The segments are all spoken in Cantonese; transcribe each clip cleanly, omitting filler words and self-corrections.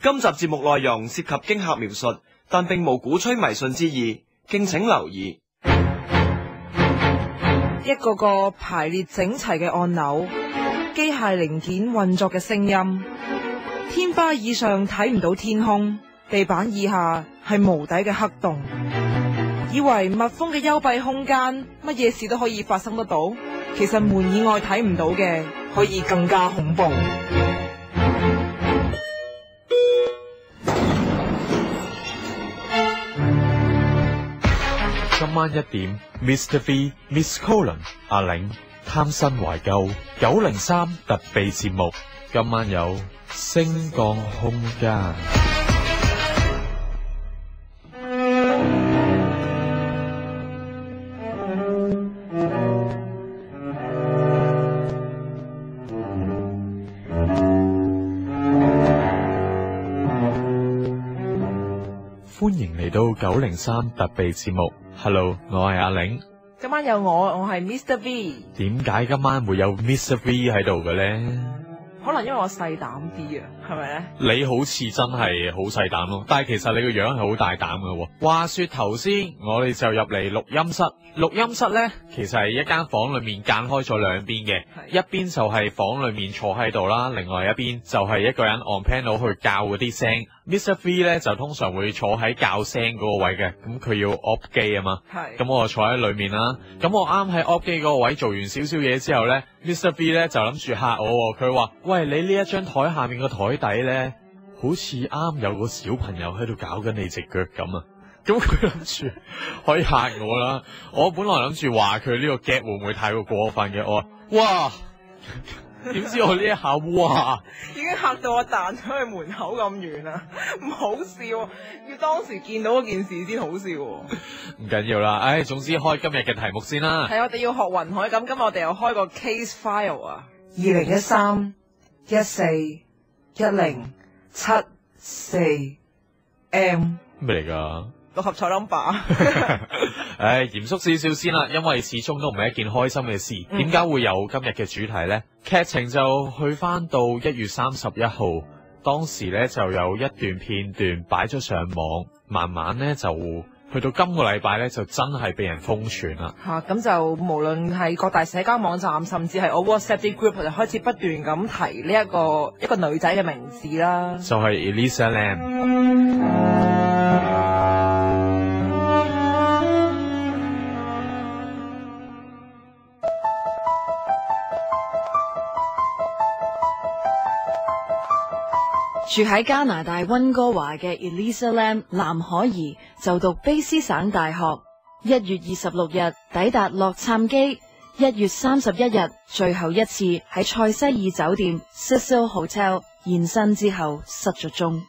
今集節目內容涉及驚嚇描述，但並無鼓吹迷信之意，敬請留意。一個個排列整齊嘅按鈕，機械零件運作嘅聲音，天花以上睇唔到天空，地板以下係無底嘅黑洞。以為密封嘅幽閉空間，乜嘢事都可以發生得到，其實門以外睇唔到嘅，可以更加恐怖。今晚1點 Mr. V、Miss Colin、阿玲貪新懷舊903特備節目，今晚有升降空間。歡迎嚟到903特備節目 ，Hello， 我係阿玲。今晚有我係 Mr. V。點解今晚會有 Mr. V 喺度嘅咧？可能因為我細膽啲啊，係咪咧？你好似真係好細膽咯，但係其實你個樣係好大膽嘅。話說頭先我哋就入嚟錄音室，錄音室咧其實係一間房裏面間開咗兩邊嘅，一邊就係房裏面坐喺度啦，另外一邊就係一個人 on panel 去校嗰啲聲。Mr. V 咧就通常會坐喺校聲嗰個位嘅，咁佢要 op 機啊嘛，咁我就坐喺裏面啦。咁我啱喺 op 機嗰個位做完少少嘢之後咧，Mr. V 咧就諗住嚇我，佢話：喂，你呢一張台下面個台底咧，好似啱有個小朋友喺度搞緊你隻腳咁啊！咁佢諗住可以嚇我啦。我本來諗住話佢呢個 gag 會唔會太過分嘅，我話：哇！點知我呢一下，哇！已經嚇到我彈咗去門口咁遠啦，唔好笑，要當時見到嗰件事先好笑。唔緊要啦，唉，總之開今日嘅題目先啦。係，我哋要學雲海咁，今日我哋又開個 case file 啊，2013-10-7-4M 咩嚟㗎？六合彩 number。唉，嚴肅少少先啦，因為始終都唔係一件開心嘅事。點解會有今日嘅主題呢？劇情就去翻到1月31號，當時呢就有一段片段擺咗上網，慢慢呢就去到今個禮拜呢就真係被人瘋傳啦。咁就無論係各大社交網站，甚至係我 WhatsApp 啲 group 就開始不斷咁提呢一個女仔嘅名字啦，就係 Elisa Lam。住喺加拿大溫哥華嘅 Elisa Lam 藍可兒就讀卑詩省大學。1月26日抵達洛杉磯，1月31日最後一次喺塞西爾酒店 Cecil Hotel 現身之後失咗蹤。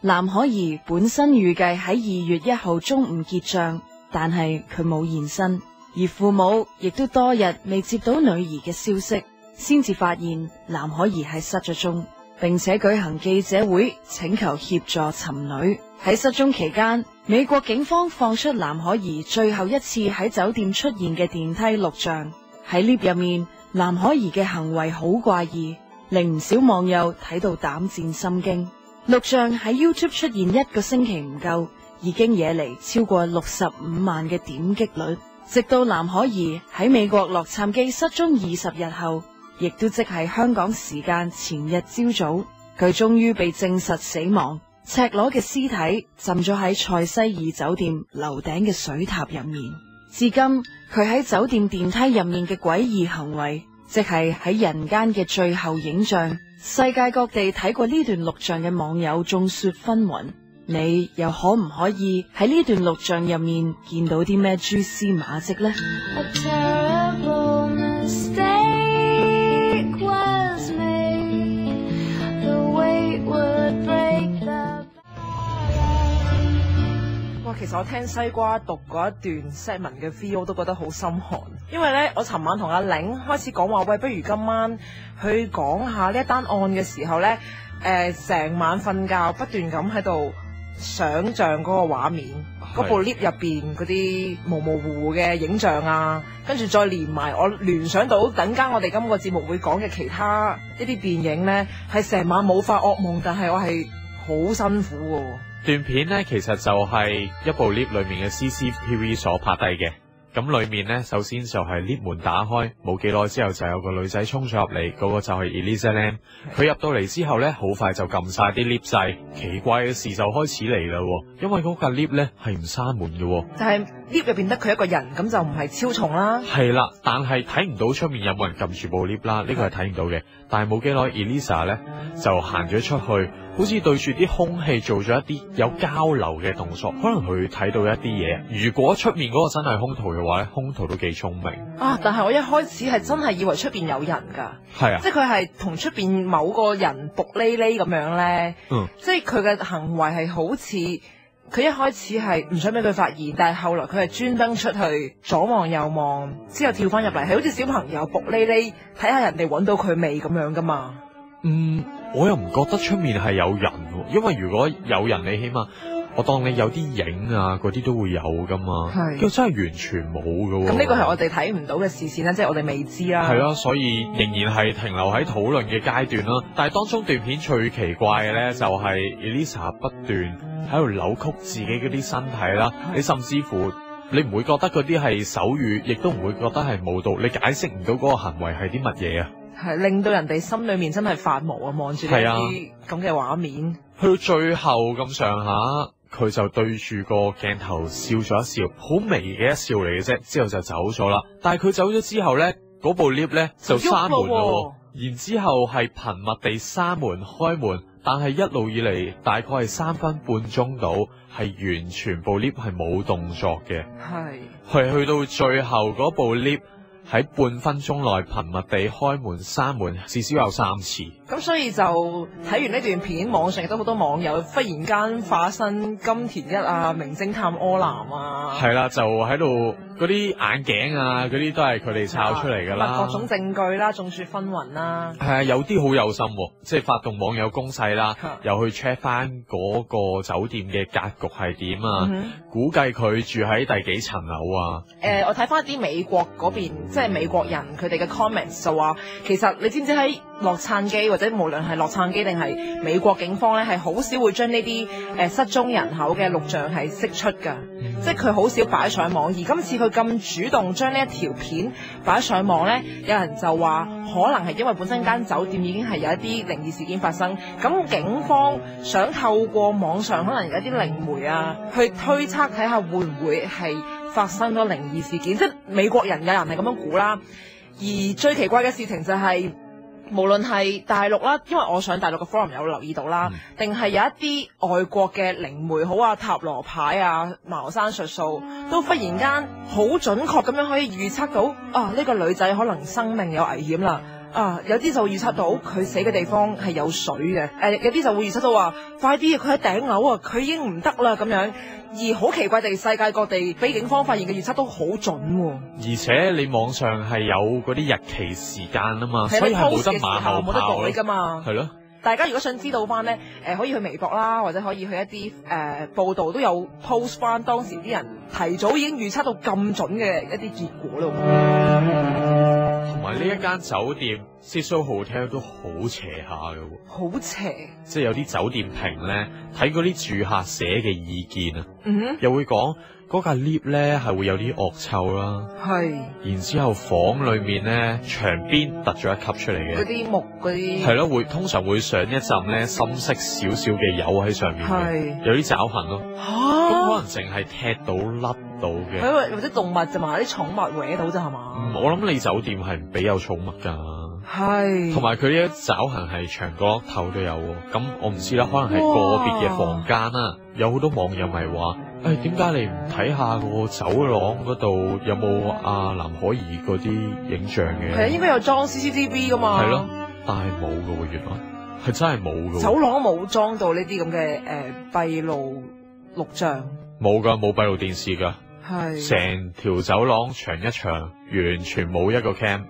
藍可兒本身預計喺2月1號中午結賬，但係佢冇現身，而父母亦都多日未接到女兒嘅消息，先至發現藍可兒係失咗蹤，並且舉行記者會請求協助尋女。喺失蹤期間，美國警方放出藍可兒最後一次喺酒店出現嘅電梯錄像。喺 lift 入面，藍可兒嘅行為好怪異，令唔少網友睇到膽戰心驚。錄像喺 YouTube 出現1個星期唔夠，已經惹嚟超過65萬嘅點擊率。直到藍可兒喺美國洛杉磯失蹤20日後，亦都即係香港時間前日朝早，佢終於被證實死亡，赤裸嘅屍體浸咗喺塞西爾酒店樓頂嘅水塔入面。至今，佢喺酒店電梯入面嘅詭異行為，即係喺人間嘅最後影像，世界各地睇過呢段錄像嘅網友眾說紛紜。你又可唔可以喺呢段錄像入面見到啲咩蛛絲馬跡呢？哇，其實我聽西瓜讀嗰一段 segment 嘅 VO 都覺得好心寒，因為呢，我尋晚同阿玲開始講話，喂，不如今晚去講下呢一單案嘅時候呢，成晚瞓覺不斷咁喺度想像嗰個畫面，嗰部 lift 入邊嗰啲模模糊糊嘅影像啊，跟住再連埋我聯想到等間我哋今個節目會講嘅其他一啲電影呢，係成晚冇發噩夢，但係我係好辛苦喎。段片呢，其實就係一部 lift 裏面嘅 CCTV 所拍低嘅。咁裏面呢，首先就係 lift 門打開，冇幾耐之後就有個女仔衝咗入嚟，嗰個就係 Elisa Lam。佢入到嚟之後呢，好快就撳晒啲 lift 掣。奇怪嘅事就開始嚟啦，因為嗰架 lift 呢係唔閂門嘅。就係 lift 入邊得佢一個人，咁就唔係超重啦。係啦，但係睇唔到出面有冇人撳住部 lift 啦，呢個係睇唔到嘅。但係冇幾耐 Elisa 呢就行咗出去，好似對住啲空氣做咗一啲有交流嘅動作，可能佢睇到一啲嘢。如果出面嗰個真係兇徒嘅話咧，兇徒都幾聰明啊！但係我一開始係真係以為出邊有人㗎，係啊，即係佢係同出邊某個人仆呢呢咁樣咧，即係佢嘅行為係好似佢一開始係唔想俾佢發現，但係後來佢係專登出去左望右望，之後跳翻入嚟，係好似小朋友仆呢呢睇下人哋揾到佢未咁樣㗎嘛。我又唔覺得出面係有人喎，因為如果有人，你起碼我當你有啲影啊，嗰啲都會有噶嘛。係，佢真係完全冇噶喎。咁呢個係我哋睇唔到嘅視線啦，即係我哋未知啦。係咯，所以仍然係停留喺討論嘅階段啦。但係當中段片最奇怪嘅咧，就係 Elisa 不斷喺度扭曲自己嗰啲身體啦。你甚至乎你唔會覺得嗰啲係手語，亦都唔會覺得係舞蹈，你解釋唔到嗰個行為係啲乜嘢啊？係令到人哋心裏面真係發毛啊！望住呢啲咁嘅畫面，去到最後咁上下，佢就對住個鏡頭笑咗一笑，好微嘅一笑嚟嘅啫。之後就走咗啦。但係佢走咗之後呢，嗰部 lift 呢就閂門咯。然之後係頻密地閂門開門，但係一路以嚟大概係3分半鐘到，係完全部 lift 係冇動作嘅。係去到最後嗰部 lift。喺半分鐘內頻密地開門閂門，至少有3次。咁所以就睇完呢段片，網上亦都好多網友忽然間化身金田一啊、名偵探柯南啊，係啦，就喺度嗰啲眼鏡啊，嗰啲都係佢哋抄出嚟噶啦，各種證據啦，眾說紛紜啦。係啊，有啲好有心，即係發動網友攻勢啦，又去 check 翻嗰個酒店嘅格局係點啊，估計佢住喺第幾層樓啊。我睇翻啲美國嗰邊，即係美國人佢哋嘅 comments 就話，其實你知唔知喺洛杉磯或者無論係洛杉磯定係美國警方咧，係好少會將呢啲失蹤人口嘅錄像係釋出㗎，即係佢好少擺上網。而今次佢咁主動將呢一條片擺上網咧，有人就話可能係因為本身間酒店已經係有一啲靈異事件發生，咁警方想透過網上可能有一啲靈媒啊，去推測睇下會唔會係發生咗靈異事件，即係美國人有人係咁樣估啦。而最奇怪嘅事情就係，無論係大陸啦，因為我上大陸嘅 forum 有留意到啦，定係有一啲外國嘅靈媒好啊、塔羅牌啊、茅山術數，都忽然間好準確咁樣可以預測到啊，呢個女仔可能生命有危險啦。啊，有啲就預測到佢死嘅地方係有水嘅，有啲就會預測到話快啲，佢喺頂樓啊，佢已經唔得啦咁樣。而好奇怪地，世界各地俾警方發現嘅預測都好準喎。而且你網上係有嗰啲日期時間啊嘛，所以係冇得馬後炮，冇得改噶嘛。係咯。大家如果想知道翻呢，可以去微博啦，或者可以去一啲報道都有 post 翻當時啲人提早已經預測到咁準嘅一啲結果咯。同埋呢一間酒店 Cecil Hotel 都好邪下嘅喎，好邪，即係有啲酒店評咧，睇嗰啲住客寫嘅意見啊，又會講嗰架 lift 咧係會有啲惡臭啦，係，然之後房裏面咧牆邊突咗一級出嚟嘅，嗰啲木嗰啲，係咯，會通常會上一陣咧深色少少嘅油喺上面嘅，有啲爪痕咯，咁可能淨係踢到甩到嘅，或者動物就嘛，啲寵物搲到咋係嘛？我諗你酒店係唔俾有寵物噶。係，同埋佢呢一爪痕係長角落頭都有，咁我唔知啦，可能係個別嘅房間啦。有好多網友咪話，點解你唔睇下個走廊嗰度有冇阿藍可兒嗰啲影像嘅？係啊，應該有裝 CCTV 噶嘛。係咯，但係冇噶喎，原來係真係冇噶。走廊冇裝到呢啲咁嘅閉路錄像。冇噶，冇閉路電視噶。係。成條走廊長一長，完全冇一個 cam。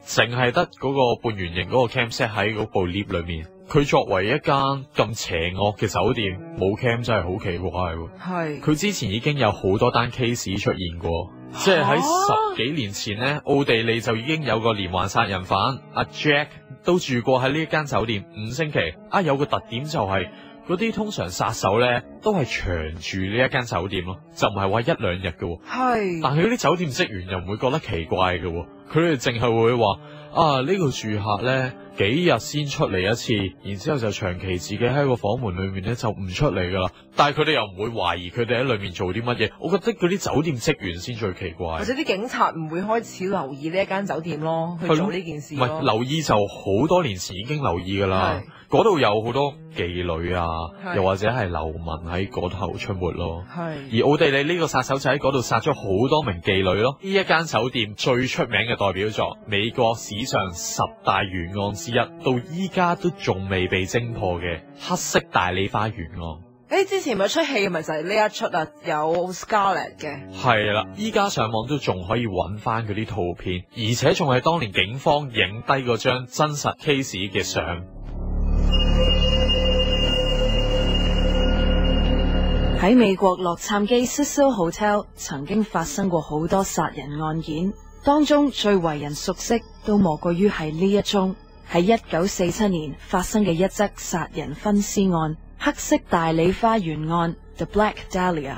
淨係得嗰個半圓形嗰個 cam set 喺嗰部 lift 裏面，佢作為一間咁邪惡嘅酒店，冇 cam 真係好奇怪喎。係，佢之前已經有好多單 case 出現過，即係喺10幾年前呢，奧地利就已經有個連環殺人犯阿 Jack 都住過喺呢一間酒店5星期。有個特點就係嗰啲通常殺手咧都係長住呢一間酒店咯，就唔係話一兩日嘅。係，但係嗰啲酒店職員又唔會覺得奇怪嘅，佢哋淨係會話啊，呢個住客咧幾日先出嚟一次，然之後就長期自己喺個房門裏面咧就唔出嚟噶啦。但係佢哋又唔會懷疑佢哋喺裏面做啲乜嘢。我覺得嗰啲酒店職員先最奇怪，或者啲警察唔會開始留意呢一間酒店咯，去做呢件事咯。唔係留意就好多年前已經留意噶啦。嗰度有好多妓女啊，又或者係流民喺嗰頭出沒咯。而奧地利呢個殺手就喺嗰度殺咗好多名妓女咯。呢一間酒店最出名嘅代表作，美國史上10大懸案之一，到依家都仲未被偵破嘅黑色大理花懸案。之前咪出戲咪就係呢一出啊，有 Scarlett 嘅。係啦，依家上網都仲可以揾翻嗰啲圖片，而且仲係當年警方影低嗰張真實 case 嘅相。喺美國洛杉磯 Cecil Hotel 曾經發生過好多殺人案件，當中最為人熟悉都莫過於係呢一宗喺1947年發生嘅一則殺人分屍案——黑色大理花園案 The Black Dahlia。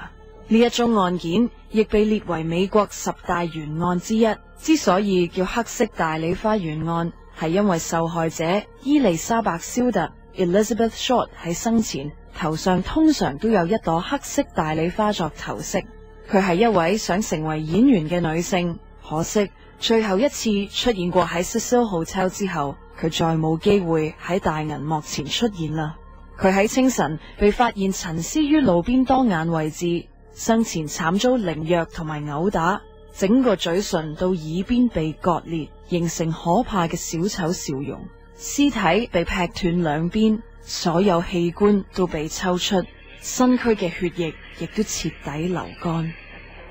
呢一宗案件亦被列為美國10大懸案之一。之所以叫黑色大理花園案，係因為受害者伊麗莎白蕭特 Elizabeth Short 喺生前頭上通常都有一朵黑色大理花作頭飾。佢係一位想成為演員嘅女性，可惜最後一次出現過喺 Cecil Hotel 之後，佢再冇機會喺大銀幕前出現啦。佢喺清晨被發現陳屍於路邊當眼位置，生前慘遭凌虐同埋毆打，整個嘴唇到耳邊被割裂，形成可怕嘅小丑笑容。屍體被劈斷兩邊，所有器官都被抽出，身軀嘅血液亦都徹底流乾。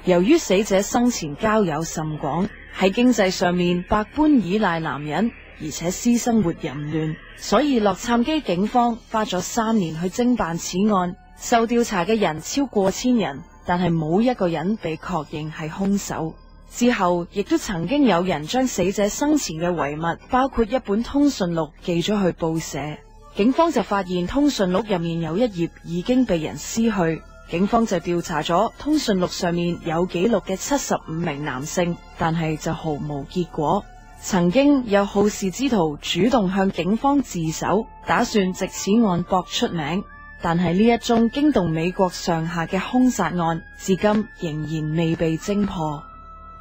由於死者生前交友甚廣，喺經濟上面百般依賴男人，而且私生活淫亂，所以洛杉磯警方花咗3年去偵辦此案。受調查嘅人超過1000人，但係冇一個人被確認係兇手。之後亦都曾經有人將死者生前嘅遺物，包括一本通訊錄寄咗去報社。警方就發現通訊錄入面有一頁已經被人撕去。警方就調查咗通訊錄上面有記錄嘅75名男性，但係就毫無結果。曾經有好事之徒主動向警方自首，打算藉此案博出名，但係呢一宗驚動美國上下嘅兇殺案，至今仍然未被偵破。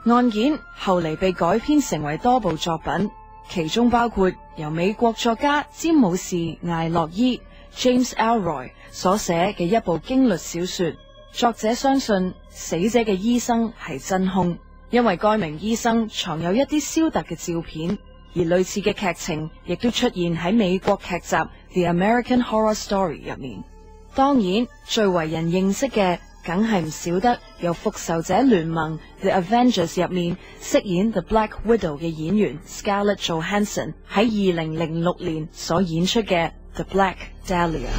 案件後嚟被改編成為多部作品，其中包括由美國作家詹姆士艾洛伊 James Ellroy 所寫嘅一部驚慄小說。作者相信死者嘅醫生係真兇，因為該名醫生藏有一啲蕭特嘅照片，而類似嘅劇情亦都出現喺美國劇集 The American Horror Story 入面。當然最為人認識嘅梗係唔少得由復仇者聯盟 The Avengers 入面飾演 The Black Widow 嘅演員 Scarlett Johansson 喺2006年所演出嘅 The Black Dahlia。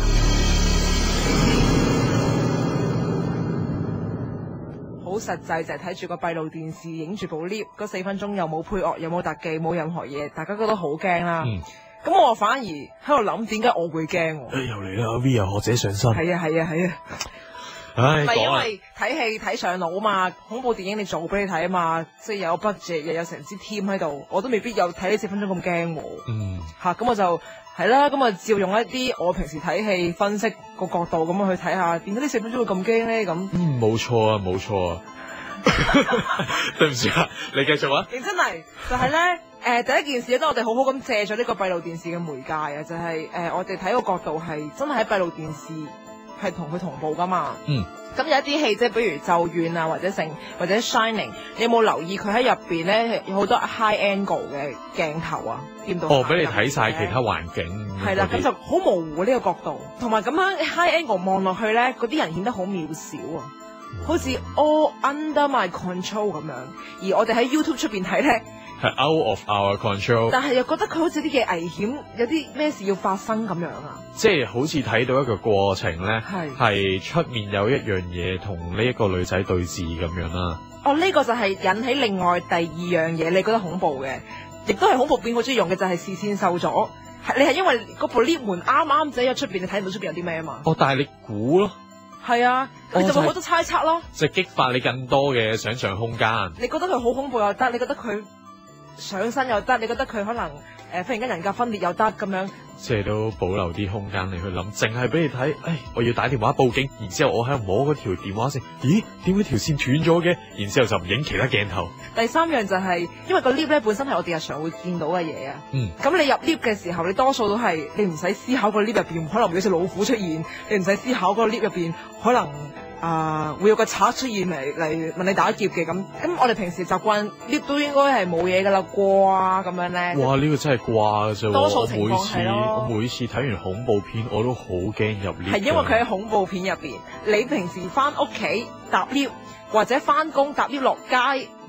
好實際就係睇住個閉路電視影住部 lift 嗰4分鐘，又冇配樂，又冇特技，冇任何嘢，大家覺得好驚啦。咁我反而喺度諗，點解我會驚？又嚟啦 VR 學者上身。係啊。唉，唔係因為睇戲睇上腦啊嘛，恐怖電影你做俾你睇啊嘛，即係有 budget 又有成支 team 喺度，我都未必有睇呢4分鐘咁驚。咁我就係啦，咁啊照用一啲我平時睇戲分析個角度咁樣去睇下，點解呢4分鐘會咁驚咧？咁冇錯啊，對唔住啊，你繼續啊。認真嚟就係咧，第一件事咧，都我哋好好咁借咗呢個閉路電視嘅媒介啊，就係我哋睇個角度係真係喺閉路電視係同佢同步噶嘛。咁有一啲戲，即係比如咒怨啊，或者Shining， 你有冇留意佢喺入邊咧有好多 high angle 嘅鏡頭啊？見到俾你睇晒其他環境。係啦，咁就好模糊呢個角度，同埋咁樣 high angle 望落去咧，嗰啲人顯得好渺小啊，好似 all under my control 咁樣。而我哋喺 YouTube 出邊睇咧，係 out of our control，但係又覺得佢好似啲嘅危險，有啲咩事要發生咁樣啊！即係好似睇到一個過程咧，係出面有一樣嘢同呢一個女仔對峙咁樣啦。呢個就係引起另外第二樣嘢，你覺得恐怖嘅，亦都係恐怖片好中意用嘅，就係視線受阻。你係因為嗰部 lift 門啱啱仔喺出邊，你睇唔到出邊有啲咩啊嘛。哦，但係你估咯，係啊，你就會好多猜測咯。就激發你更多嘅想像空間。你覺得佢好恐怖又得，你覺得佢上身又得，你覺得佢可能忽然間人格分裂又得咁樣。即係都保留啲空間你去諗，淨係俾你睇，我要打電話報警，然之後我喺度摸嗰條電話線，咦，點解條線斷咗嘅？然之後就唔影其他鏡頭。第三樣就係、因為個 lift 咧本身係我哋日常會見到嘅嘢啊。咁你入 lift 嘅時候，你多數都係你唔使思考個 lift 入邊可能會有隻老虎出現，你唔使思考個 lift 入邊可能會有個賊出現嚟問你打劫嘅咁。咁我哋平時習慣 lift 都應該係冇嘢噶啦啩咁樣咧。哇！呢個真係掛啫喎！多數情況係咯。我每次睇完恐怖片，我都好驚入 lift。係因為佢喺恐怖片入邊，你平時翻屋企搭 lift 或者翻工搭 lift 落街，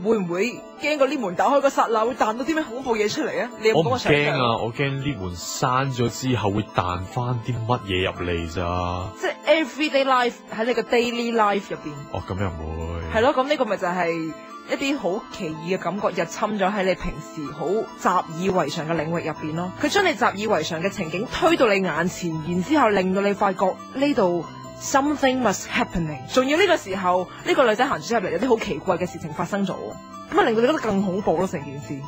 會唔會驚個 lift 門打開個剎那會彈到啲咩恐怖嘢出嚟啊？你有冇咁嘅想象？我唔驚啊！我驚 lift 門閂咗之後會彈翻啲乜嘢入嚟咋？即係 everyday life 喺你個 daily life 入邊。哦，咁又唔會。係咯，咁呢個咪就係一啲好奇異嘅感覺入侵咗喺你平時好習以為常嘅領域入邊咯。佢將你習以為常嘅情景推到你眼前，然之後令到你發覺呢度 something must happening。仲要呢個時候，呢個女仔行咗入嚟，有啲好奇怪嘅事情發生咗，咁啊令到你覺得更恐怖咯成件事。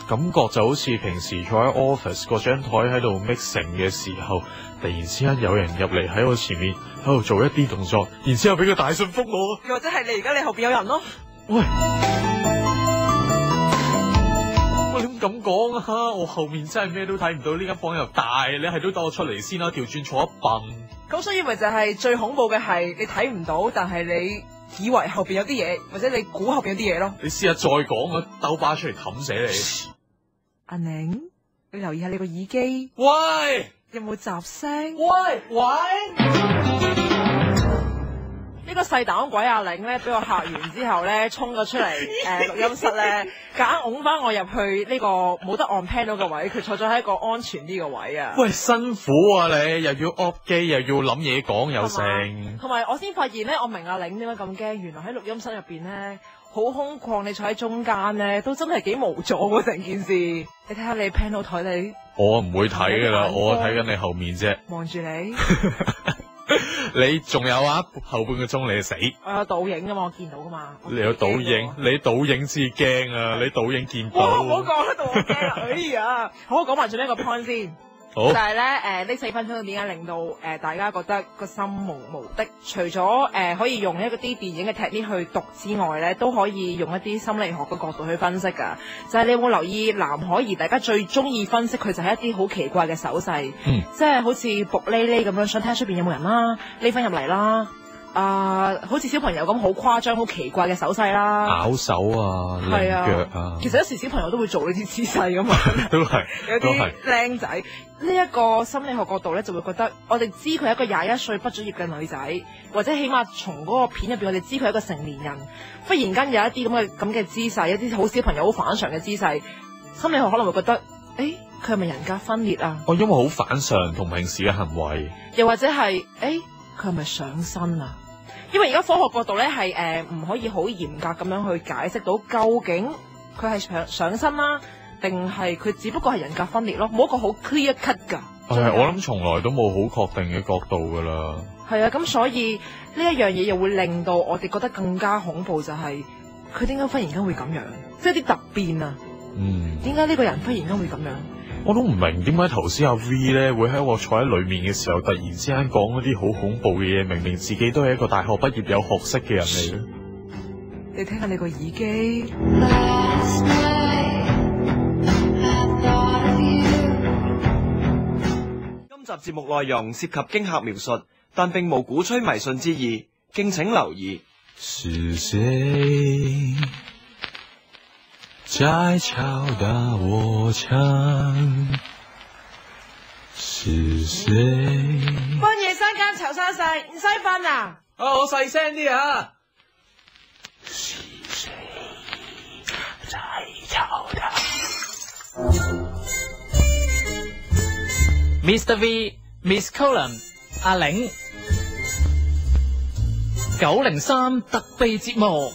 感覺就好似平時坐喺 office 嗰張台喺度 mixing 嘅時候，突然之間有人入嚟喺我前面喺度做一啲動作，然之後俾個大信封我。又或者係你而家你後邊有人咯。喂，我點咁講啊？我後面真係咩都睇唔到，呢間房又大，你係都等我出嚟先啦，調轉坐一笨。咁所以咪就係最恐怖嘅係你睇唔到，但係你以為後邊有啲嘢，或者你估後邊有啲嘢咯。你試下再講啊，兜巴出嚟冚死你。阿寧，你留意下你個耳機，喂，有冇雜聲？喂，呢個細膽鬼阿玲咧，俾我嚇完之後咧，衝咗出嚟錄音室咧，夾硬拱翻我入去呢個冇得按 panel 嘅位，佢坐咗喺一個安全啲嘅位啊！喂，辛苦啊你，又要 off 機，又要諗嘢講又成。同埋我先發現咧，我明阿玲點解咁驚，原來喺錄音室入邊咧好空曠，你坐喺中間咧都真係幾無助喎成件事。你睇下你 panel 台你，我唔會睇噶啦，我睇緊你後面啫。望住你。你仲有啊？後半個鐘你就死。我有倒影噶嘛，我見到噶嘛。你有倒影，你倒影至驚啊！你倒影見到。哇！唔好講喺度，我驚啊！哎呀，好講埋最尾一個 point 先。好。就係咧，呢4分鐘點解令到大家覺得個心無的？除咗可以用一個啲電影嘅 technique 去讀之外咧，都可以用一啲心理學嘅角度去分析噶。就係你有冇留意藍可兒？大家最中意分析佢就係一啲好奇怪嘅手勢，即係好似仆哩哩咁樣，想睇下出邊有冇人啦，匿翻入嚟啦。好似小朋友咁好誇張、好奇怪嘅手勢啦，咬手啊、擰腳啊。其實有時小朋友都會做呢啲姿勢噶嘛，都係有啲靚仔。呢一個心理學角度咧，就會覺得我哋知佢係一個21歲畢咗業嘅女仔，或者起碼從嗰個片入邊，我哋知佢係一個成年人。忽然間有一啲咁嘅姿勢，一啲好小朋友好反常嘅姿勢，心理學可能會覺得，佢係咪人格分裂啊？因為好反常同平時嘅行為，又或者係佢係咪上身啊？因為而家科學角度咧係唔可以好嚴格咁樣去解釋到究竟佢係上身啦，定係佢只不過係人格分裂咯，冇一個好 clear cut 㗎。我諗從來都冇好確定嘅角度㗎啦。係啊，咁所以呢一樣嘢又會令到我哋覺得更加恐怖，就係佢點解忽然間會咁樣，即係啲突變啊。點解呢個人忽然間會咁樣？我都唔明點解頭先阿 V 咧會喺我坐喺裏面嘅時候，突然之間講嗰啲好恐怖嘅嘢，明明自己都係一個大學畢業有學識嘅人嚟。你聽下你個耳機。今集節目內容涉及驚嚇描述，但並無鼓吹迷信之意，敬請留意。是誰在敲打我牆？是誰？半夜三更嘈晒晒，唔使瞓啊！我細聲啲啊！是誰在敲打？Mr. V、Miss Colin、阿玲903特備節目。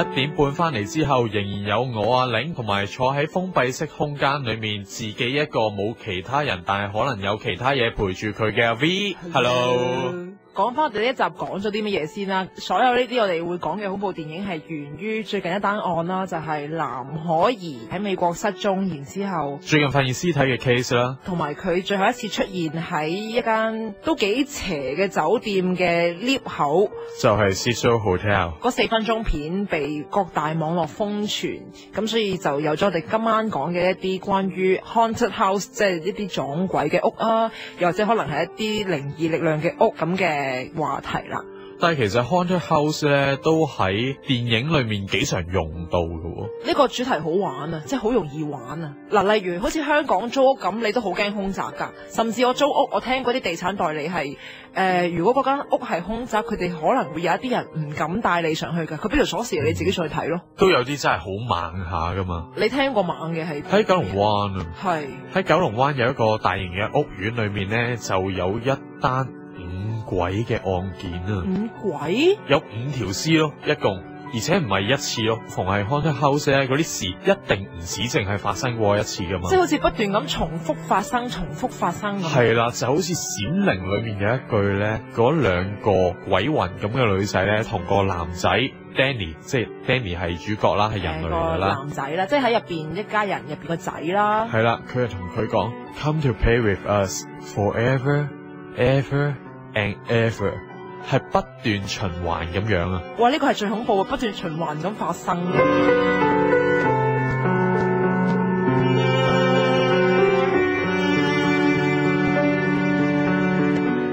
1點半翻嚟之後，仍然有我阿玲同埋坐喺封閉式空間裏面，自己一個冇其他人，但係可能有其他嘢陪住佢嘅阿 V。Hello。講翻我哋呢一集講咗啲乜嘢先啦，所有呢啲我哋會講嘅恐怖電影係源於最近一單案啦，就係藍可兒喺美國失蹤，然之後最近發現屍體嘅 case 啦，同埋佢最後一次出現喺一間都幾邪嘅酒店嘅 lift 口，就係 Cecil Hotel。嗰4分鐘片被各大網絡瘋傳，咁所以就有咗我哋今晚講嘅一啲關於 haunted house， 即係一啲撞鬼嘅屋啊，又或者可能係一啲靈異力量嘅屋咁嘅話題啦。但係其實 haunted house 咧都喺電影裏面幾常用到嘅喎。呢個主題好玩啊，即係好容易玩啊。嗱，例如好似香港租屋咁，你都好驚凶宅㗎。甚至我租屋，我聽嗰啲地產代理係如果嗰間屋係凶宅，佢哋可能會有一啲人唔敢帶你上去㗎。佢俾條鎖匙你自己上去睇咯。都有啲真係好猛下㗎嘛。你聽過猛嘅係喺九龍灣啊？係喺九龍灣有一個大型嘅屋苑裏面咧，就有一單五鬼嘅案件啊！五鬼有5條屍咯，一共，而且唔係一次咯。逢係 haunted house 咧，嗰啲事一定唔止淨係發生過一次噶嘛。即係好似不斷咁重複發生咁。係啦，就好似閃靈裏面有一句咧，嗰2個鬼魂咁嘅女仔咧，同個男仔 Danny， 即係 Danny 係主角啦，係人類嚟啦。男仔啦，即係喺入邊一家人入邊個仔啦。係啦，佢係同佢講 Come to play with us forever, ever and ever， 係不斷循環咁樣啊！哇，呢個係最恐怖嘅，不斷循環咁發生。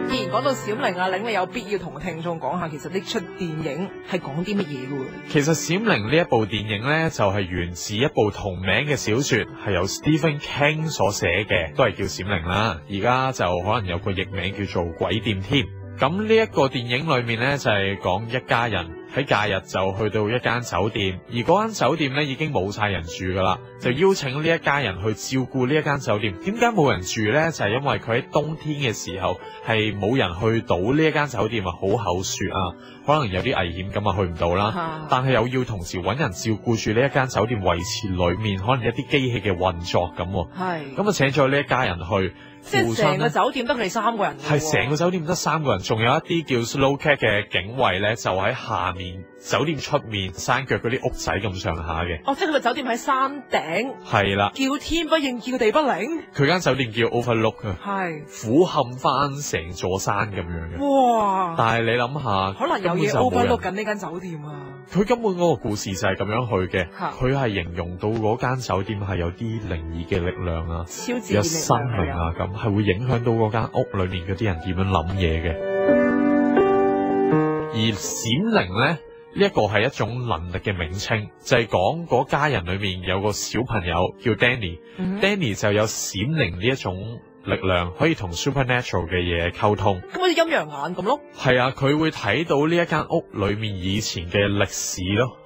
既然講到閃靈啊，你有必要同聽眾講下，其實呢出電影係講啲乜嘢嘅？其實閃靈呢一部電影呢，就係源自一部同名嘅小說，係由 Stephen King 所寫嘅，都係叫閃靈啦。而家就可能有個譯名叫做鬼店添。咁呢一個電影裏面呢，就係講一家人喺假日就去到一間酒店，而嗰間酒店呢已經冇晒人住噶啦，就邀請呢一家人去照顧呢一間酒店。點解冇人住呢？就係因為佢喺冬天嘅時候係冇人去到呢一間酒店啊，好厚雪啊，可能有啲危險咁啊，去唔到啦。但係又要同時揾人照顧住呢一間酒店，維持裏面可能一啲機器嘅運作咁。係咁啊，請咗呢一家人去。即係成個酒店得佢哋3個人。係成個酒店得3個人，仲有一啲叫 slow cat 嘅警衛咧，就喺下面酒店出面山腳嗰啲屋仔咁上下嘅。哦，即係佢個酒店喺山頂。係啦。叫天不應，叫地不靈。佢間酒店叫 Overlook 啊。係。俯瞰翻成座山咁樣嘅。哇！但係你諗下，可能有嘢 Overlook 緊呢間酒店啊。佢根本嗰個故事就係咁樣去嘅。佢係形容到嗰間酒店係有啲靈異嘅力量啊，超自然有生命啊，咁係會影響到嗰間屋裏面嗰啲人點樣諗嘢嘅。而閃靈咧，呢一個係一種能力嘅名稱，就係講嗰家人裏面有個小朋友叫 Danny，Danny 就有閃靈呢一種力量，可以同 supernatural 嘅嘢溝通。咁好似陰陽眼咁咯。係啊，佢會睇到呢一間屋裏面以前嘅歷史咯。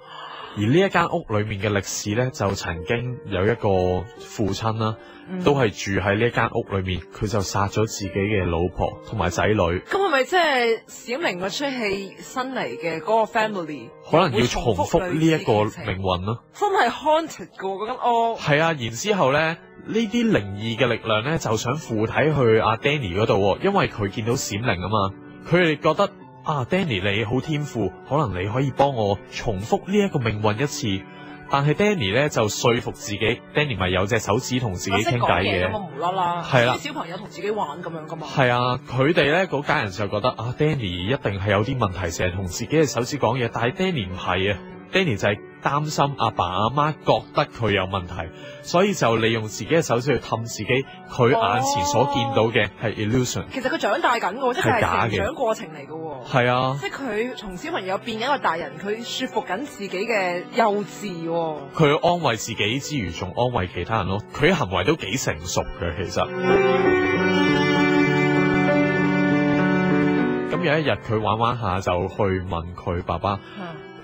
而呢一間屋裏面嘅歷史咧，就曾經有一個父親啦，都係住喺呢一間屋裏面，佢就殺咗自己嘅老婆同埋仔女。咁係咪即係閃靈嗰出戲新嚟嘅嗰個 family？可能要重複呢一個命運咯。真係 haunted 噶嗰間屋。係啊，然之後咧，呢啲靈異嘅力量咧，就想附體去阿 Danny 嗰度，因為佢見到閃靈啊嘛，佢哋覺得。Danny 你好天賦，可能你可以幫我重複呢一個命運一次。但係 Danny 咧就說服自己，Danny 咪有隻手指同自己傾偈嘅，咁無啦啦，係啦，啲小朋友同自己玩咁樣噶嘛。係啊，佢哋咧嗰家人就覺得Danny 一定係有啲問題，成日同自己嘅手指講嘢，但係 Danny 唔係啊。Danny 就係擔心阿爸阿媽覺得佢有問題，所以就利用自己嘅手指去氹自己，佢眼前所見到嘅係 illusion。其實佢長大緊嘅，即係成長過程嚟嘅。係啊，即係佢從小朋友變一個大人，佢說服緊自己嘅幼稚。佢安慰自己之餘，仲安慰其他人咯。佢嘅行為都幾成熟嘅，其實。咁有一日佢玩下就去問佢爸爸。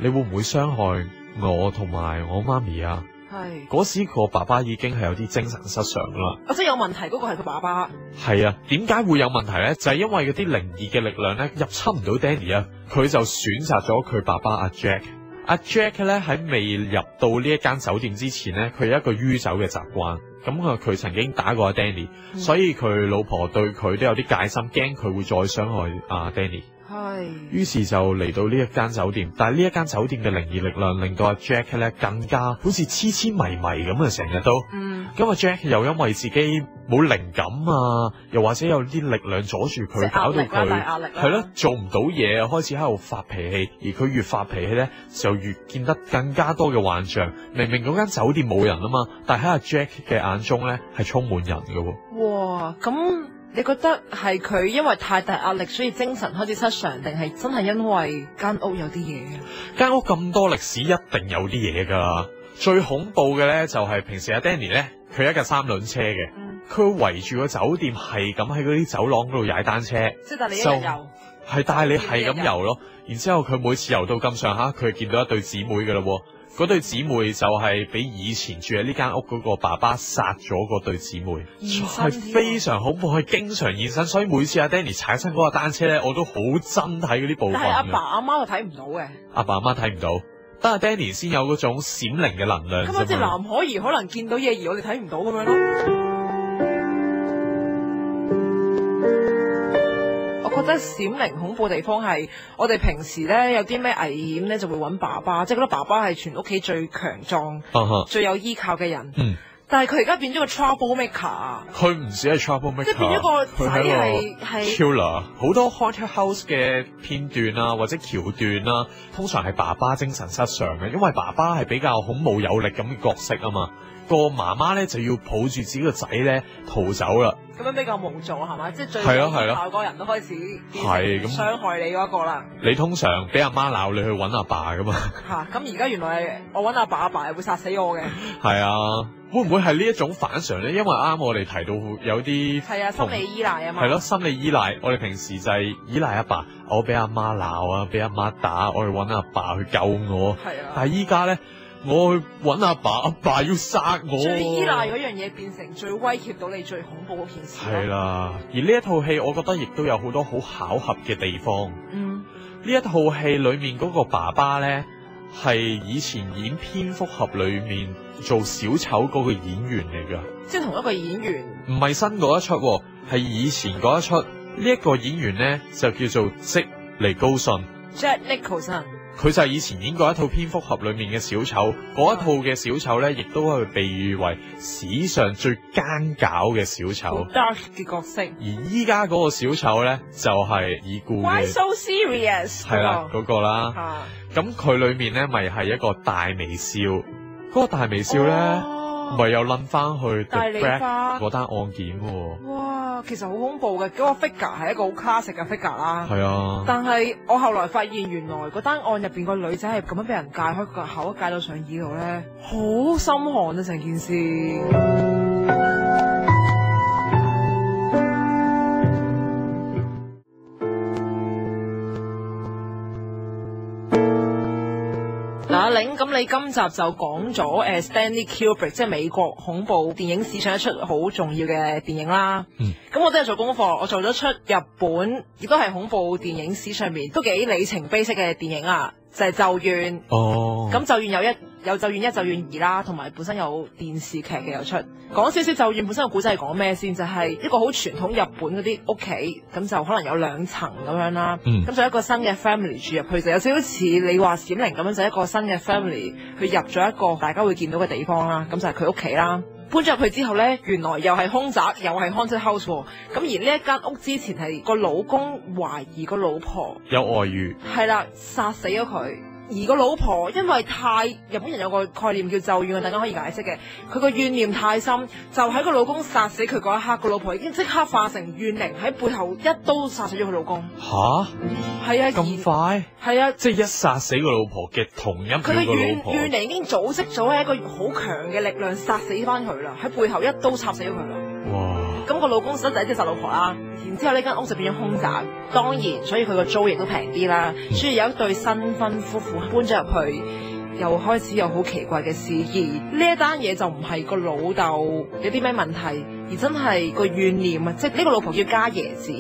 你會唔會傷害我同埋我媽咪啊？係嗰時個爸爸已經係有啲精神失常啦。即係有問題嗰個係佢爸爸。係啊，點解會有問題咧？就係因為嗰啲靈異嘅力量咧入侵唔到 Danny 啊，佢就選擇咗佢爸爸阿 Jack。阿 Jack 咧喺未入到呢一間酒店之前咧，佢有一個酗酒嘅習慣。咁佢曾經打過阿 Danny，所以佢老婆對佢都有啲戒心，驚佢會再傷害阿 Danny。於是就嚟到呢一間酒店，但係呢一間酒店嘅靈異力量令到阿 Jack 咧更加好似痴痴迷迷咁啊，成日都。咁阿 Jack 又因為自己冇靈感啊，又或者有啲力量阻住佢，搞到佢係咯做唔到嘢，開始喺度發脾氣。而佢越發脾氣咧，就越見得更加多嘅幻象。明明嗰間酒店冇人啊嘛，但係喺阿 Jack 嘅眼中咧係充滿人嘅。哇！咁你覺得係佢因為太大壓力，所以精神開始失常，定係真係因為間屋有啲嘢？間屋咁多歷史，一定有啲嘢㗎。最恐怖嘅咧就係平時阿 Danny 咧，佢有一架3輪車嘅，佢圍住個酒店係咁喺嗰啲走廊嗰度踩單車，即係帶你一日遊，係帶你係咁遊咯。然之後佢每次遊到咁上下，佢見到一對姊妹㗎啦喎。嗰對姊妹就係俾以前住喺呢間屋嗰個爸爸殺咗嗰對姊妹，係非常恐怖，係經常現身。所以每次阿 Danny 踩親嗰個單車咧，我都好憎睇嗰啲部分。但係阿爸阿媽就睇唔到嘅，阿爸阿媽睇唔到，得阿 Danny 先有嗰種閃靈嘅能量。咁即係藍可兒可能見到嘢，而我哋睇唔到咁樣咯。我覺得閃靈恐怖地方係我哋平時咧有啲咩危險咧就會揾爸爸，即係覺得爸爸係全屋企最強壯、最有依靠嘅人。但係佢而家變咗個 trouble maker 啊！佢唔止係 trouble maker，即係變咗個仔係 killer。好多 haunted house 嘅片段啊，或者橋段啊，通常係爸爸精神失常嘅，因為爸爸係比較孔武有力咁嘅角色啊嘛。個媽媽咧就要抱住自己個仔咧逃走啦。咁樣比較無助係咪？即係最鬧個人都開始變成傷害你嗰個啦。你通常俾阿媽鬧，你去揾阿爸噶嘛？咁而家原來我揾阿爸，阿爸係會殺死我嘅。係啊，會唔會係呢一種反常咧？因為啱我哋提到有啲心理依賴啊嘛。係咯，心理依賴。我哋平時就係依賴阿爸，我俾阿媽鬧啊，俾阿媽打，我去揾阿爸去救我。但係依家咧。我去揾阿爸，阿爸要殺我。最依賴嗰樣嘢變成最威脅到你、最恐怖嗰件事。係啦，而呢一套戲，我覺得亦都有好多好巧合嘅地方。呢一套戲裏面嗰個爸爸咧，係以前演蝙蝠俠裏面做小丑嗰個演員嚟噶。即係同一個演員。唔係新嗰一出，係以前嗰一出。呢一個演員咧就叫做積尼高遜 Jack Nicholson。佢就係以前演過一套蝙蝠俠裏面嘅小丑，嗰一套嘅小丑咧，亦都係被譽為史上最奸狡嘅小丑 ，dark 嘅角色。而依家嗰個小丑咧，就係已故嘅 Why so serious？ 係啦，嗰個啦。咁佢裏面咧，咪係一個大微笑，嗰個大微笑咧，咪又諗翻去大梨花嗰單案件喎。哇，其實好恐怖嘅，嗰個 figure 係一個好 classic 嘅 figure 啦。係啊。但係我後來發現，原來嗰單案入邊個女仔係咁樣俾人戒開個口，戒到上耳度咧，好心寒啊！成件事。阿玲，咁你今集就講咗Stanley Kubrick， 即係美國恐怖電影史上一出好重要嘅電影啦。咁我都係做功課，我做咗出日本，亦都係恐怖電影史上面都幾里程碑式嘅電影啊，就係《咒怨》。咁《咒怨》有《咒怨1》《咒怨2》啦，同埋本身有電視劇嘅有出。講少少《咒怨》本身個古仔係講咩先？就係一個好傳統日本嗰啲屋企，咁就可能有2層咁樣啦。咁就一個新嘅 family 住入去，就有少少似你話閃靈咁樣，就一個新嘅 family 去入咗一個大家會見到嘅地方啦。咁就係佢屋企啦。搬咗入去之後咧，原來又係凶宅，又係 haunted house。咁而呢一間屋之前係個老公懷疑個老婆有外遇，係啦，殺死咗佢。而個老婆因為日本人有個概念叫咒怨，大家可以解釋嘅。佢個怨念太深，就喺個老公殺死佢嗰一刻，個老婆已經即刻化成怨靈喺背後一刀殺死咗佢老公。吓？係啊，咁快？係啊，即係一殺死個老婆嘅同一秒個老婆。佢嘅怨靈已經組織咗係一個好強嘅力量殺死翻佢啦，喺背後一刀插死咗佢啦。哇！咁個老公實際即係殺老婆啦，然之後呢間屋就變咗凶宅，當然所以佢個租亦都平啲啦。所以有一對新婚夫婦搬咗入去，又開始有好奇怪嘅事。而呢一單嘢就唔係個老豆有啲咩問題，而真係個怨念啊！即係呢個老婆叫加椰子，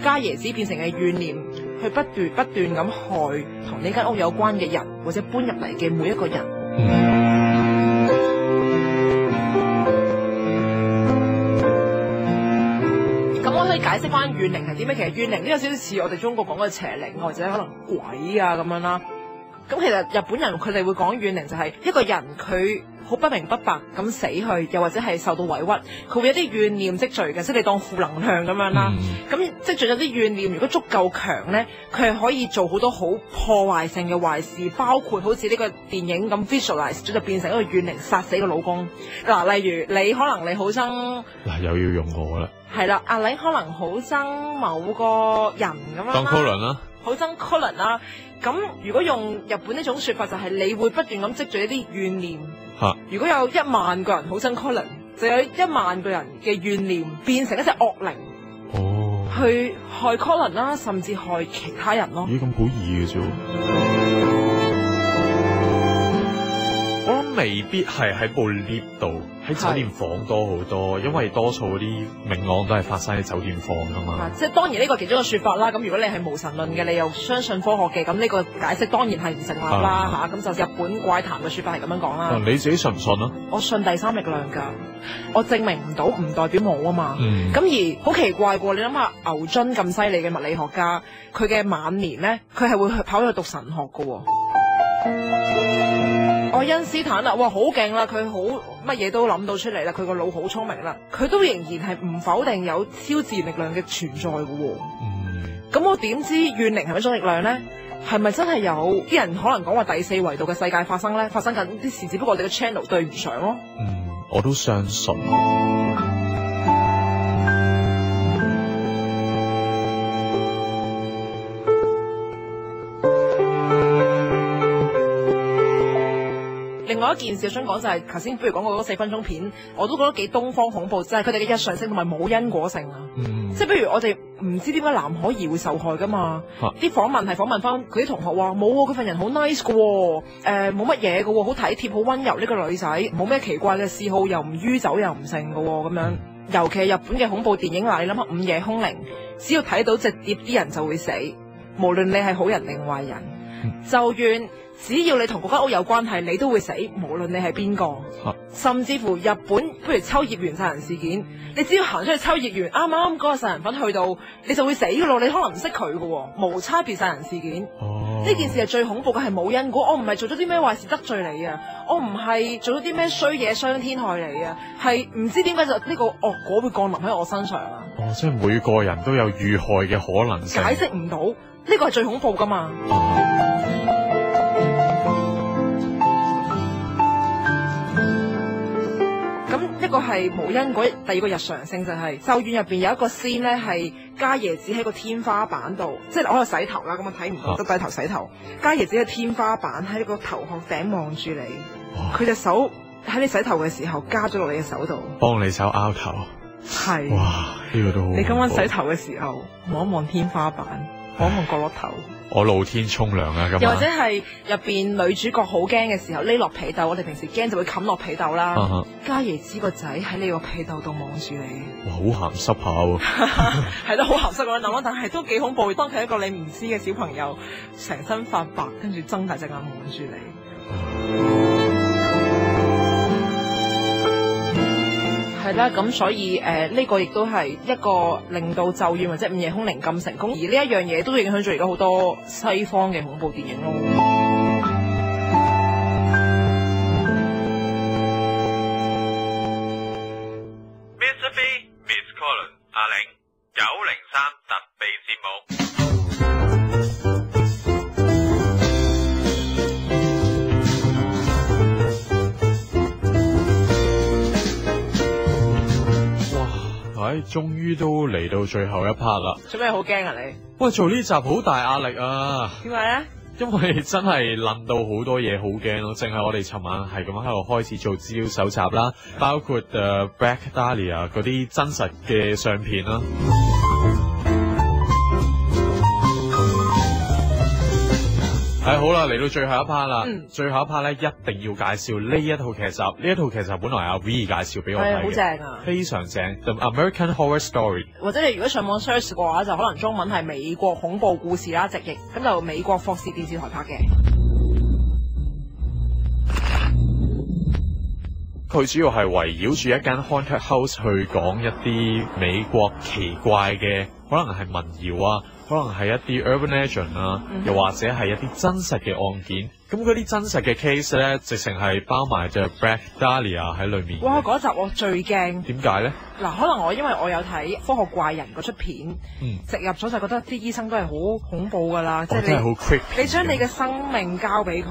加椰子變成嘅怨念去不斷咁害同呢間屋有關嘅人，或者搬入嚟嘅每一個人。咁我可以解釋翻怨靈係點咩？其實怨靈呢有少少似我哋中國講嘅邪靈，或者可能鬼啊咁樣啦。咁其實日本人佢哋會講怨靈就係一個人佢好不明不白咁死去，又或者係受到委屈，佢會有啲怨念積聚嘅，即係你當負能量咁樣啦。咁積聚咗啲怨念，如果足夠強咧，佢係可以做好多好破壞性嘅壞事，包括好似呢個電影咁 visualize 咗就變成一個怨靈殺死個老公。嗱，例如你可能你好憎嗱，又要用我啦。係啦，阿玲可能好憎某個人咁樣啦，當 Colin 啦，好憎 Colin 啦。咁如果用日本呢種說法，就係你會不斷咁積聚一啲怨念。如果有1萬個人好憎 Colin，就有1萬個人嘅怨念變成一隻惡靈，去害 Colin 啦，甚至害其他人咯。咦，咁好易嘅啫。我諗未必係喺部 lift 度，喺酒店房多好多，因為多數嗰啲命案都係發生喺酒店房㗎嘛。即係當然呢個其中一個說法啦。咁如果你係無神論嘅，你又相信科學嘅，咁呢個解釋當然係唔成立啦嚇。咁就日本怪談嘅說法係咁樣講啦。你自己信唔信啊？我信第三力量㗎，我證明唔到唔代表冇啊嘛。咁而好奇怪喎，你諗下牛津咁犀利嘅物理學家，佢嘅晚年咧，佢係會跑去讀神學㗎喎。愛因斯坦啦，哇，好勁啦，佢好乜嘢都諗到出嚟啦，佢個腦好聰明啦，佢都仍然係唔否定有超自然力量嘅存在嘅喎。咁我點知怨靈係咪一種力量咧？係咪真係有啲人可能講話第四維度嘅世界發生咧？發生緊啲事，只不過我哋嘅 channel 對唔上咯。我都相信。另外一件事我想講就係頭先，不如講過嗰4分鐘片，我都覺得幾東方恐怖，就係佢哋嘅日常性同埋冇因果性啊。即係譬如我哋唔知點解藍可兒會受害噶嘛？啲訪問係訪問翻佢啲同學話冇喎，佢份人好 nice 嘅喎，冇乜嘢嘅喎，好體貼好溫柔呢個女仔，冇咩奇怪嘅嗜好，又唔酗酒又唔剩嘅喎咁樣。尤其係日本嘅恐怖電影嗱，你諗下午夜兇靈，只要睇到隻碟啲人就會死，無論你係好人定壞人，就怨。只要你同嗰間屋有關係，你都會死，無論你係邊個。甚至乎日本，譬如秋葉原殺人事件，你只要行出去秋葉原，啱啱嗰個殺人犯去到，你就會死噶咯。你可能唔識佢噶，無差別殺人事件。呢件事係最恐怖嘅，係冇因果。我唔係做咗啲咩壞事得罪你啊，我唔係做咗啲咩衰嘢傷天害理啊，係唔知點解就呢個惡果會降臨喺我身上啊。即係每個人都有遇害嘅可能性。解釋唔到，呢個係最恐怖噶嘛。一個係冇因果，第二個日常性就係咒怨入邊有一個 scene 咧，係家椰子喺個天花板度，即係我喺度洗頭啦，咁我睇唔到，就低頭洗頭。家椰子喺天花板喺個頭殼頂望住你，佢隻手喺你洗頭嘅時候加咗落你嘅手度，幫你手拗頭。係，哇，呢個都好。你今晚洗頭嘅時候望一望天花板，望一望角落頭。我露天沖涼啊！咁又或者係入邊女主角好驚嘅時候，匿落被竇。我哋平時驚就會冚落被竇啦。家椰子個仔喺你個被竇度望住你，哇，好鹹濕下喎！係咯，好鹹濕咁樣諗咯，但係都幾恐怖。當佢一個你唔知嘅小朋友，成身發白，跟住睜大隻眼望住你。係啦，咁所以呢個亦都係一個令到咒怨或者午夜兇靈咁成功，而呢一樣嘢都影響咗而家好多西方嘅恐怖電影咯。Mr. B、Miss Colin、阿玲903特備節目。終於都嚟到最後一 part 啦！做咩好驚啊你？喂，做呢集好大壓力啊！點解咧？因為真係諗到好多嘢，好驚咯！淨係我哋尋晚係咁喺度開始做資料搜集啦，包括Black Dahlia 嗰啲真實嘅相片啦。係好啦，嚟到最後一 part 啦，最後一 part 咧一定要介紹呢一套劇集，呢一套劇集本來阿 V 介紹俾我睇嘅，好正啊，非常正 ，The American Horror Story。或者你如果上網 search 嘅話，就可能中文係美國恐怖故事啦，直譯咁就美國霍士電視台拍嘅。佢主要係圍繞住一間 haunted house 去講一啲美國奇怪嘅，可能係民謠啊，可能係一啲 urban legend 啊，又或者係一啲真實嘅案件。咁嗰啲真實嘅 case 咧，直情係包埋隻 Black Dahlia 喺裏面。哇！嗰集我最驚。點解咧？嗱，可能因為我有睇《科學怪人》嗰出片，直入咗就覺得啲醫生都係好恐怖㗎啦，即係真係好 creepy。你將你嘅生命交俾佢。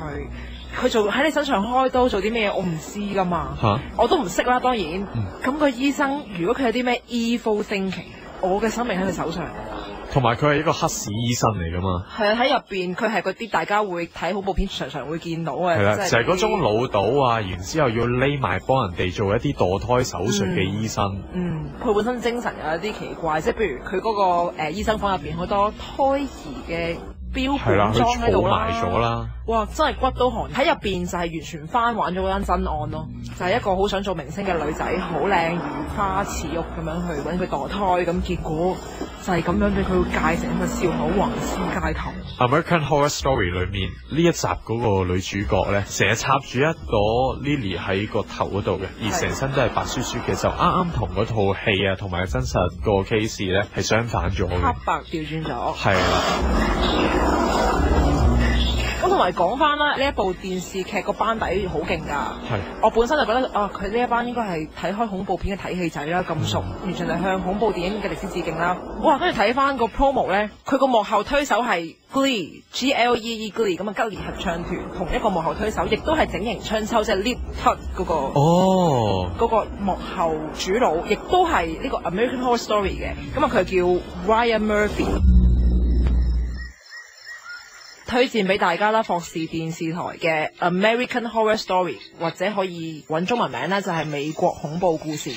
佢做喺你身上開刀做啲咩嘢，我唔知噶嘛，我都唔識啦。當然，咁個醫生如果佢有啲咩 evil thinking，我嘅生命喺佢手上。同埋佢係一個黑市醫生嚟噶嘛。係啊，喺入邊佢係嗰啲大家會睇恐怖片常常會見到嘅。係啦，就係嗰種老到啊，然之後要匿埋幫人哋做一啲墮胎手術嘅醫生。佢本身精神有一啲奇怪，即係譬如佢嗰個醫生房入邊好多胎兒嘅標本裝喺度啦，哇！真係骨都寒。喺入邊就係完全翻玩咗嗰單真案咯，就係一個好想做明星嘅女仔，好靚如花似玉咁樣去揾佢墮胎，咁結果就係咁樣俾佢戒成一個笑口橫屍街頭。American Horror Story 裏面呢一集嗰個女主角咧，成日插住一朵 lily 喺個頭嗰度嘅，而成身都係白雪雪嘅，就啱啱同嗰套戲啊，同埋真實個 case 咧係相反咗嘅，黑白調轉咗。係啦。咁同埋講翻啦，呢一部電視劇個班底好勁㗎。我本身就覺得佢呢一班應該係睇開恐怖片嘅睇戲仔啦，咁熟，完全係向恐怖電影嘅歷史致敬啦。哇！跟住睇翻個 promo 咧，佢個幕後推手係 Glee，Glee Glee 咁啊，吉列合唱團同一個幕後推手，亦都係整形春秋即係 Lip Tuck 嗰個嗰個幕後主腦，亦都係呢個 American Horror Story 嘅。咁啊，佢叫 Ryan Murphy。推薦俾大家啦，霍士電視台嘅 American Horror Story， 或者可以揾中文名咧，就係美國恐怖故事。